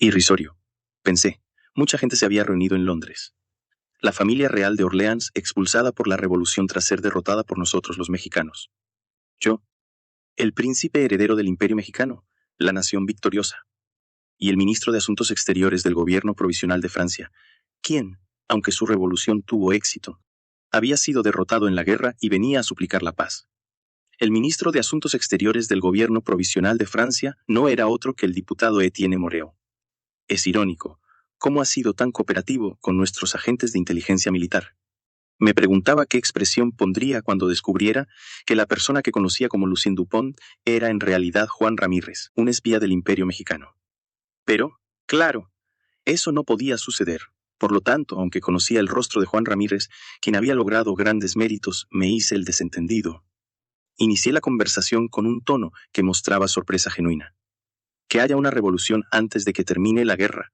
Irrisorio. Pensé. Mucha gente se había reunido en Londres. La familia real de Orleans expulsada por la revolución tras ser derrotada por nosotros los mexicanos. Yo, el príncipe heredero del Imperio Mexicano, la nación victoriosa. Y el ministro de Asuntos Exteriores del Gobierno Provisional de Francia, quien, aunque su revolución tuvo éxito, había sido derrotado en la guerra y venía a suplicar la paz. El ministro de Asuntos Exteriores del Gobierno Provisional de Francia no era otro que el diputado Etienne Moreau. Es irónico, ¿cómo ha sido tan cooperativo con nuestros agentes de inteligencia militar? Me preguntaba qué expresión pondría cuando descubriera que la persona que conocía como Lucien Dupont era en realidad Juan Ramírez, un espía del Imperio Mexicano. Pero, claro, eso no podía suceder. Por lo tanto, aunque conocía el rostro de Juan Ramírez, quien había logrado grandes méritos, me hice el desentendido. Inicié la conversación con un tono que mostraba sorpresa genuina. Que haya una revolución antes de que termine la guerra.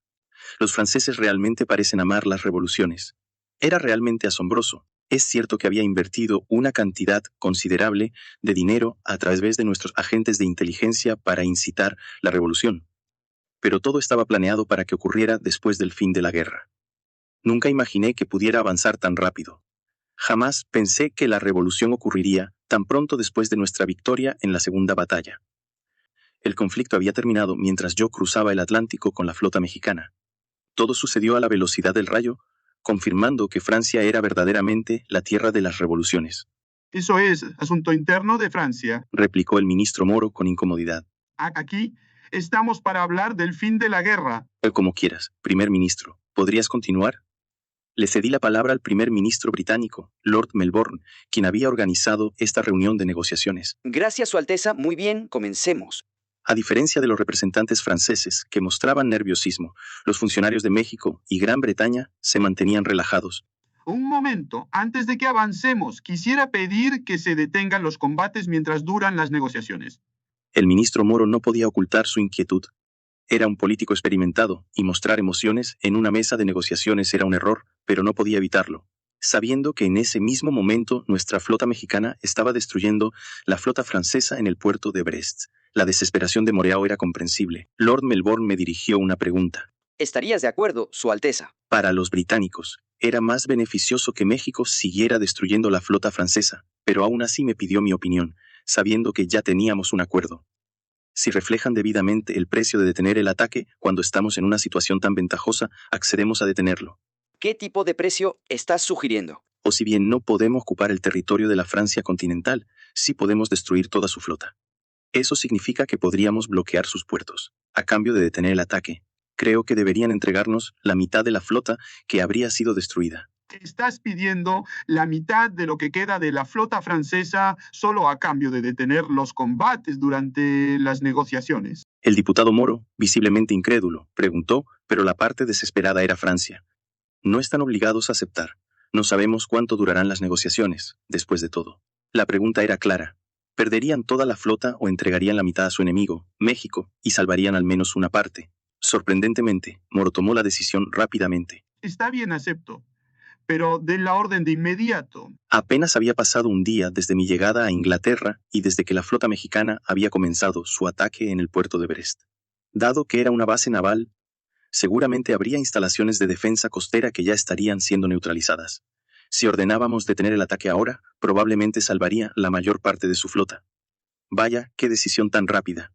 Los franceses realmente parecen amar las revoluciones. Era realmente asombroso. Es cierto que había invertido una cantidad considerable de dinero a través de nuestros agentes de inteligencia para incitar la revolución. Pero todo estaba planeado para que ocurriera después del fin de la guerra. Nunca imaginé que pudiera avanzar tan rápido. Jamás pensé que la revolución ocurriría tan pronto después de nuestra victoria en la segunda batalla. El conflicto había terminado mientras yo cruzaba el Atlántico con la flota mexicana. Todo sucedió a la velocidad del rayo, confirmando que Francia era verdaderamente la tierra de las revoluciones. Eso es asunto interno de Francia, replicó el ministro Moro con incomodidad. Aquí estamos para hablar del fin de la guerra. Como quieras, primer ministro. ¿Podrías continuar? Le cedí la palabra al primer ministro británico, Lord Melbourne, quien había organizado esta reunión de negociaciones. Gracias, Su Alteza. Muy bien, comencemos. A diferencia de los representantes franceses, que mostraban nerviosismo, los funcionarios de México y Gran Bretaña se mantenían relajados. Un momento, antes de que avancemos, quisiera pedir que se detengan los combates mientras duran las negociaciones. El ministro Moro no podía ocultar su inquietud. Era un político experimentado, y mostrar emociones en una mesa de negociaciones era un error, pero no podía evitarlo. Sabiendo que en ese mismo momento nuestra flota mexicana estaba destruyendo la flota francesa en el puerto de Brest. La desesperación de Moreau era comprensible. Lord Melbourne me dirigió una pregunta. ¿Estarías de acuerdo, Su Alteza? Para los británicos, era más beneficioso que México siguiera destruyendo la flota francesa, pero aún así me pidió mi opinión, sabiendo que ya teníamos un acuerdo. Si reflejan debidamente el precio de detener el ataque cuando estamos en una situación tan ventajosa, accedemos a detenerlo. ¿Qué tipo de precio estás sugiriendo? O si bien no podemos ocupar el territorio de la Francia continental, sí podemos destruir toda su flota. Eso significa que podríamos bloquear sus puertos. A cambio de detener el ataque, creo que deberían entregarnos la mitad de la flota que habría sido destruida. Estás pidiendo la mitad de lo que queda de la flota francesa solo a cambio de detener los combates durante las negociaciones. El diputado Moro, visiblemente incrédulo, preguntó, pero la parte desesperada era Francia. No están obligados a aceptar. No sabemos cuánto durarán las negociaciones, después de todo. La pregunta era clara. ¿Perderían toda la flota o entregarían la mitad a su enemigo, México, y salvarían al menos una parte? Sorprendentemente, Moro tomó la decisión rápidamente. Está bien, acepto. Pero den la orden de inmediato. Apenas había pasado un día desde mi llegada a Inglaterra y desde que la flota mexicana había comenzado su ataque en el puerto de Brest. Dado que era una base naval, seguramente habría instalaciones de defensa costera que ya estarían siendo neutralizadas. Si ordenábamos detener el ataque ahora, probablemente salvaría la mayor parte de su flota. Vaya, qué decisión tan rápida.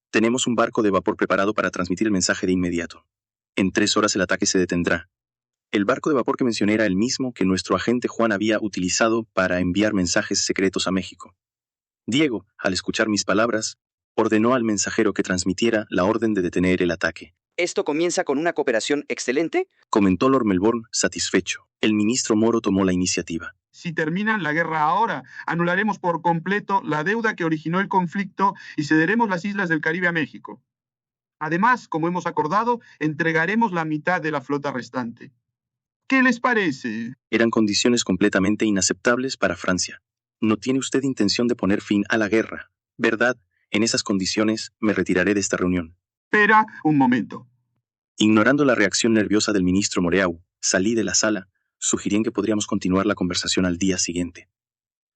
Tenemos un barco de vapor preparado para transmitir el mensaje de inmediato. En 3 horas el ataque se detendrá. El barco de vapor que mencioné era el mismo que nuestro agente Juan había utilizado para enviar mensajes secretos a México. Diego, al escuchar mis palabras, ordenó al mensajero que transmitiera la orden de detener el ataque. ¿Esto comienza con una cooperación excelente? Comentó Lord Melbourne, satisfecho. El ministro Moro tomó la iniciativa. Si terminan la guerra ahora, anularemos por completo la deuda que originó el conflicto y cederemos las islas del Caribe a México. Además, como hemos acordado, entregaremos la mitad de la flota restante. ¿Qué les parece? Eran condiciones completamente inaceptables para Francia. No tiene usted intención de poner fin a la guerra, ¿verdad? En esas condiciones me retiraré de esta reunión. Espera un momento. Ignorando la reacción nerviosa del ministro Moreau, salí de la sala, sugirí que podríamos continuar la conversación al día siguiente.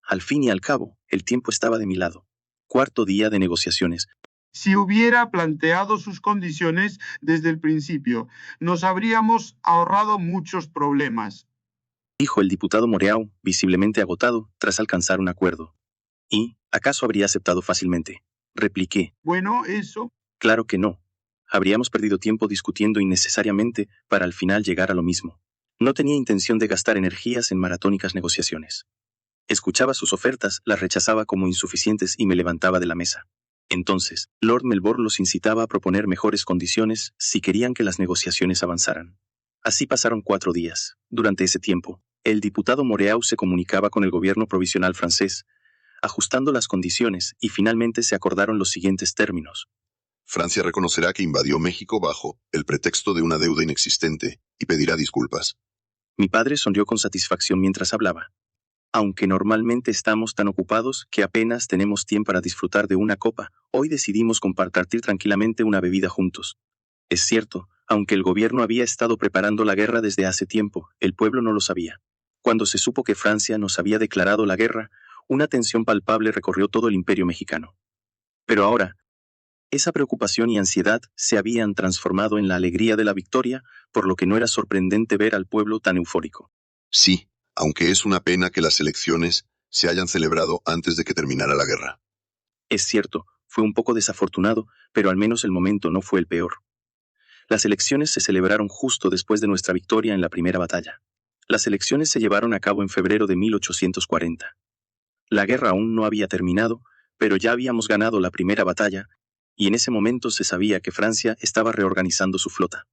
Al fin y al cabo, el tiempo estaba de mi lado. 4º día de negociaciones. Si hubiera planteado sus condiciones desde el principio, nos habríamos ahorrado muchos problemas. Dijo el diputado Moreau, visiblemente agotado, tras alcanzar un acuerdo. ¿Y acaso habría aceptado fácilmente? Repliqué. Bueno, eso. Claro que no. Habríamos perdido tiempo discutiendo innecesariamente para al final llegar a lo mismo. No tenía intención de gastar energías en maratónicas negociaciones. Escuchaba sus ofertas, las rechazaba como insuficientes y me levantaba de la mesa. Entonces, Lord Melbourne los incitaba a proponer mejores condiciones si querían que las negociaciones avanzaran. Así pasaron 4 días. Durante ese tiempo, el diputado Moreau se comunicaba con el gobierno provisional francés, ajustando las condiciones, y finalmente se acordaron los siguientes términos. Francia reconocerá que invadió México bajo el pretexto de una deuda inexistente y pedirá disculpas. Mi padre sonrió con satisfacción mientras hablaba. Aunque normalmente estamos tan ocupados que apenas tenemos tiempo para disfrutar de una copa, hoy decidimos compartir tranquilamente una bebida juntos. Es cierto, aunque el gobierno había estado preparando la guerra desde hace tiempo, el pueblo no lo sabía. Cuando se supo que Francia nos había declarado la guerra, una tensión palpable recorrió todo el imperio mexicano. Pero ahora, esa preocupación y ansiedad se habían transformado en la alegría de la victoria, por lo que no era sorprendente ver al pueblo tan eufórico. Sí, aunque es una pena que las elecciones se hayan celebrado antes de que terminara la guerra. Es cierto, fue un poco desafortunado, pero al menos el momento no fue el peor. Las elecciones se celebraron justo después de nuestra victoria en la primera batalla. Las elecciones se llevaron a cabo en febrero de 1840. La guerra aún no había terminado, pero ya habíamos ganado la primera batalla, y en ese momento se sabía que Francia estaba reorganizando su flota.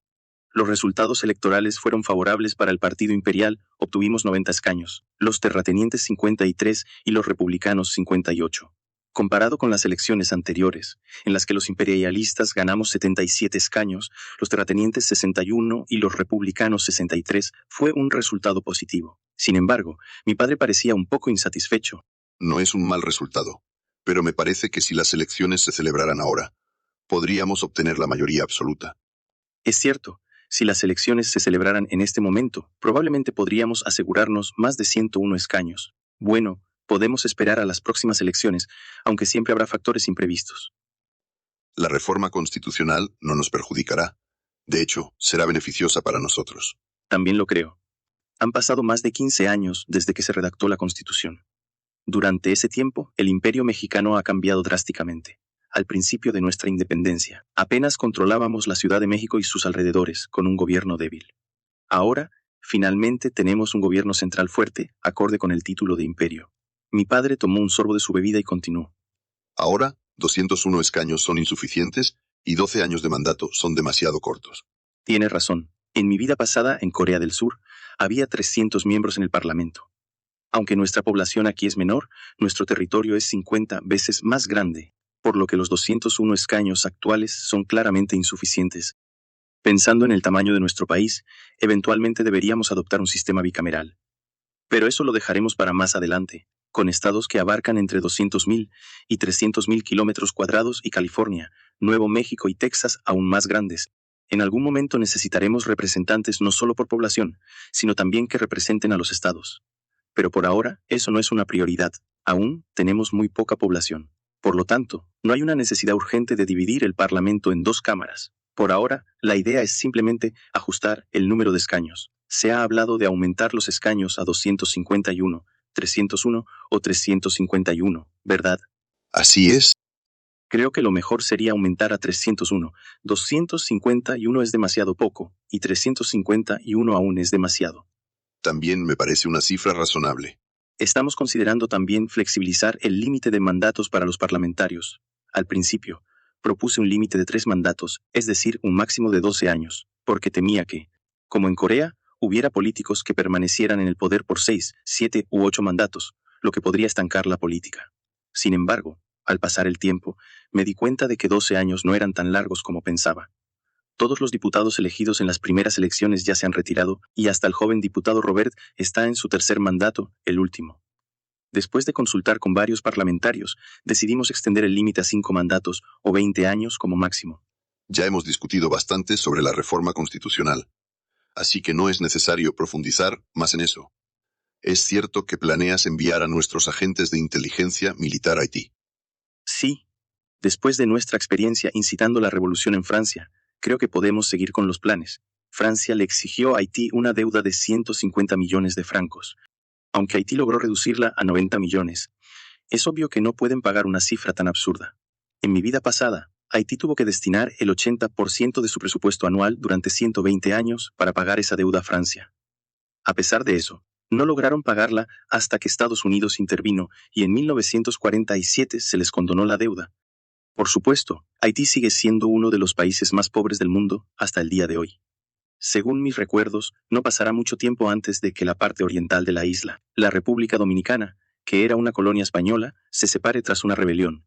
Los resultados electorales fueron favorables para el partido imperial, obtuvimos 90 escaños, los terratenientes 53 y los republicanos 58. Comparado con las elecciones anteriores, en las que los imperialistas ganamos 77 escaños, los terratenientes 61 y los republicanos 63, fue un resultado positivo. Sin embargo, mi padre parecía un poco insatisfecho. No es un mal resultado, pero me parece que si las elecciones se celebraran ahora, podríamos obtener la mayoría absoluta. Es cierto, si las elecciones se celebraran en este momento, probablemente podríamos asegurarnos más de 101 escaños. Bueno, podemos esperar a las próximas elecciones, aunque siempre habrá factores imprevistos. La reforma constitucional no nos perjudicará. De hecho, será beneficiosa para nosotros. También lo creo. Han pasado más de 15 años desde que se redactó la Constitución. Durante ese tiempo, el imperio mexicano ha cambiado drásticamente. Al principio de nuestra independencia, apenas controlábamos la Ciudad de México y sus alrededores, con un gobierno débil. Ahora, finalmente tenemos un gobierno central fuerte, acorde con el título de imperio. Mi padre tomó un sorbo de su bebida y continuó. Ahora, 201 escaños son insuficientes y 12 años de mandato son demasiado cortos. Tiene razón. En mi vida pasada, en Corea del Sur, había 300 miembros en el Parlamento. Aunque nuestra población aquí es menor, nuestro territorio es 50 veces más grande, por lo que los 201 escaños actuales son claramente insuficientes. Pensando en el tamaño de nuestro país, eventualmente deberíamos adoptar un sistema bicameral. Pero eso lo dejaremos para más adelante, con estados que abarcan entre 200.000 y 300.000 kilómetros cuadrados y California, Nuevo México y Texas aún más grandes. En algún momento necesitaremos representantes no solo por población, sino también que representen a los estados. Pero por ahora, eso no es una prioridad. Aún tenemos muy poca población. Por lo tanto, no hay una necesidad urgente de dividir el Parlamento en 2 cámaras. Por ahora, la idea es simplemente ajustar el número de escaños. Se ha hablado de aumentar los escaños a 251, 301 o 351, ¿verdad? Así es. Creo que lo mejor sería aumentar a 301. 251 es demasiado poco, y 351 aún es demasiado. También me parece una cifra razonable. Estamos considerando también flexibilizar el límite de mandatos para los parlamentarios. Al principio, propuse un límite de 3 mandatos, es decir, un máximo de 12 años, porque temía que, como en Corea, hubiera políticos que permanecieran en el poder por 6, 7 u 8 mandatos, lo que podría estancar la política. Sin embargo, al pasar el tiempo, me di cuenta de que 12 años no eran tan largos como pensaba. Todos los diputados elegidos en las primeras elecciones ya se han retirado, y hasta el joven diputado Robert está en su 3er mandato, el último. Después de consultar con varios parlamentarios, decidimos extender el límite a 5 mandatos o 20 años como máximo. Ya hemos discutido bastante sobre la reforma constitucional, así que no es necesario profundizar más en eso. Es cierto que planeas enviar a nuestros agentes de inteligencia militar a Haití. Sí, Después de nuestra experiencia incitando la revolución en Francia, creo que podemos seguir con los planes. Francia le exigió a Haití una deuda de 150 millones de francos. Aunque Haití logró reducirla a 90 millones, es obvio que no pueden pagar una cifra tan absurda. En mi vida pasada, Haití tuvo que destinar el 80% de su presupuesto anual durante 120 años para pagar esa deuda a Francia. A pesar de eso, no lograron pagarla hasta que Estados Unidos intervino y en 1947 se les condonó la deuda. Por supuesto, Haití sigue siendo uno de los países más pobres del mundo hasta el día de hoy. Según mis recuerdos, no pasará mucho tiempo antes de que la parte oriental de la isla, la República Dominicana, que era una colonia española, se separe tras una rebelión.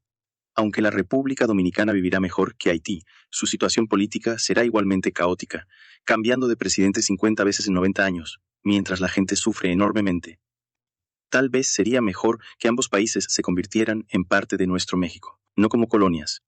Aunque la República Dominicana vivirá mejor que Haití, su situación política será igualmente caótica, cambiando de presidente 50 veces en 90 años, mientras la gente sufre enormemente. Tal vez sería mejor que ambos países se convirtieran en parte de nuestro México, no como colonias,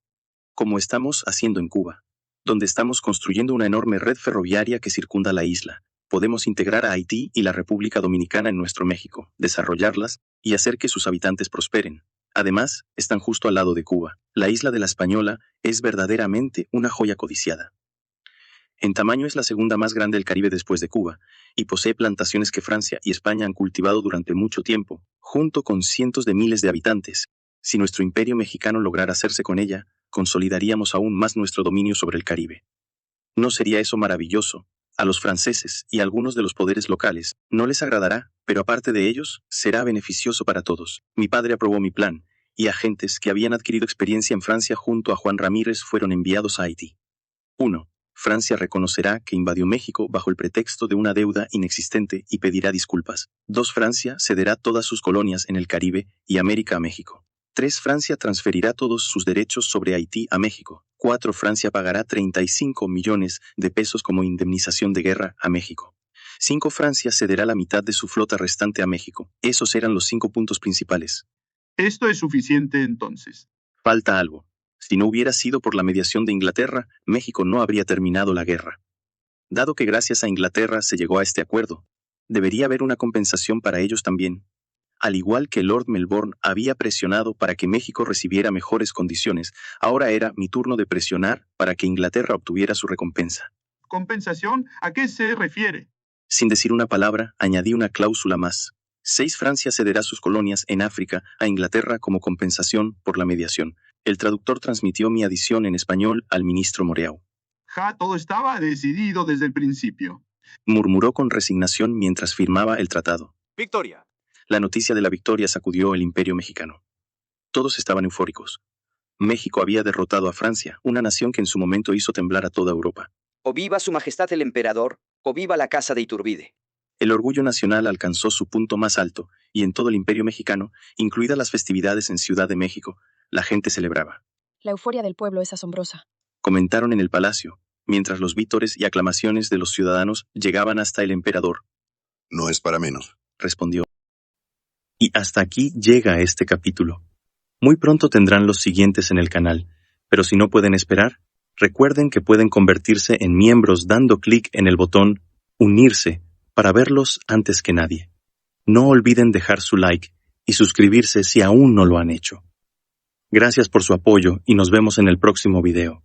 como estamos haciendo en Cuba, donde estamos construyendo una enorme red ferroviaria que circunda la isla. Podemos integrar a Haití y la República Dominicana en nuestro México, desarrollarlas y hacer que sus habitantes prosperen. Además, están justo al lado de Cuba. La isla de la Española es verdaderamente una joya codiciada. En tamaño es la segunda más grande del Caribe después de Cuba, y posee plantaciones que Francia y España han cultivado durante mucho tiempo, junto con cientos de miles de habitantes. Si nuestro imperio mexicano lograra hacerse con ella, consolidaríamos aún más nuestro dominio sobre el Caribe. ¿No sería eso maravilloso? A los franceses y a algunos de los poderes locales no les agradará, pero aparte de ellos, será beneficioso para todos. Mi padre aprobó mi plan, y agentes que habían adquirido experiencia en Francia junto a Juan Ramírez fueron enviados a Haití. 1. Francia reconocerá que invadió México bajo el pretexto de una deuda inexistente y pedirá disculpas. 2. Francia cederá todas sus colonias en el Caribe y América a México. 3. Francia transferirá todos sus derechos sobre Haití a México. 4. Francia pagará 35 millones de pesos como indemnización de guerra a México. 5. Francia cederá la mitad de su flota restante a México. Esos eran los 5 puntos principales. Esto es suficiente entonces. Falta algo. Si no hubiera sido por la mediación de Inglaterra, México no habría terminado la guerra. Dado que gracias a Inglaterra se llegó a este acuerdo, debería haber una compensación para ellos también. Al igual que Lord Melbourne había presionado para que México recibiera mejores condiciones, ahora era mi turno de presionar para que Inglaterra obtuviera su recompensa. ¿Compensación? ¿A qué se refiere? Sin decir una palabra, añadí una cláusula más. 6. Francia cederá sus colonias en África a Inglaterra como compensación por la mediación. El traductor transmitió mi adición en español al ministro Moreau. Todo estaba decidido desde el principio. Murmuró con resignación mientras firmaba el tratado. Victoria. La noticia de la victoria sacudió el imperio mexicano. Todos estaban eufóricos. México había derrotado a Francia, una nación que en su momento hizo temblar a toda Europa. O viva su majestad el emperador, o viva la casa de Iturbide. El orgullo nacional alcanzó su punto más alto, y en todo el imperio mexicano, incluidas las festividades en Ciudad de México, la gente celebraba. La euforia del pueblo es asombrosa. Comentaron en el palacio, mientras los vítores y aclamaciones de los ciudadanos llegaban hasta el emperador. No es para menos, respondió. Y hasta aquí llega este capítulo. Muy pronto tendrán los siguientes en el canal, pero si no pueden esperar, recuerden que pueden convertirse en miembros dando clic en el botón Unirse para verlos antes que nadie. No olviden dejar su like y suscribirse si aún no lo han hecho. Gracias por su apoyo y nos vemos en el próximo video.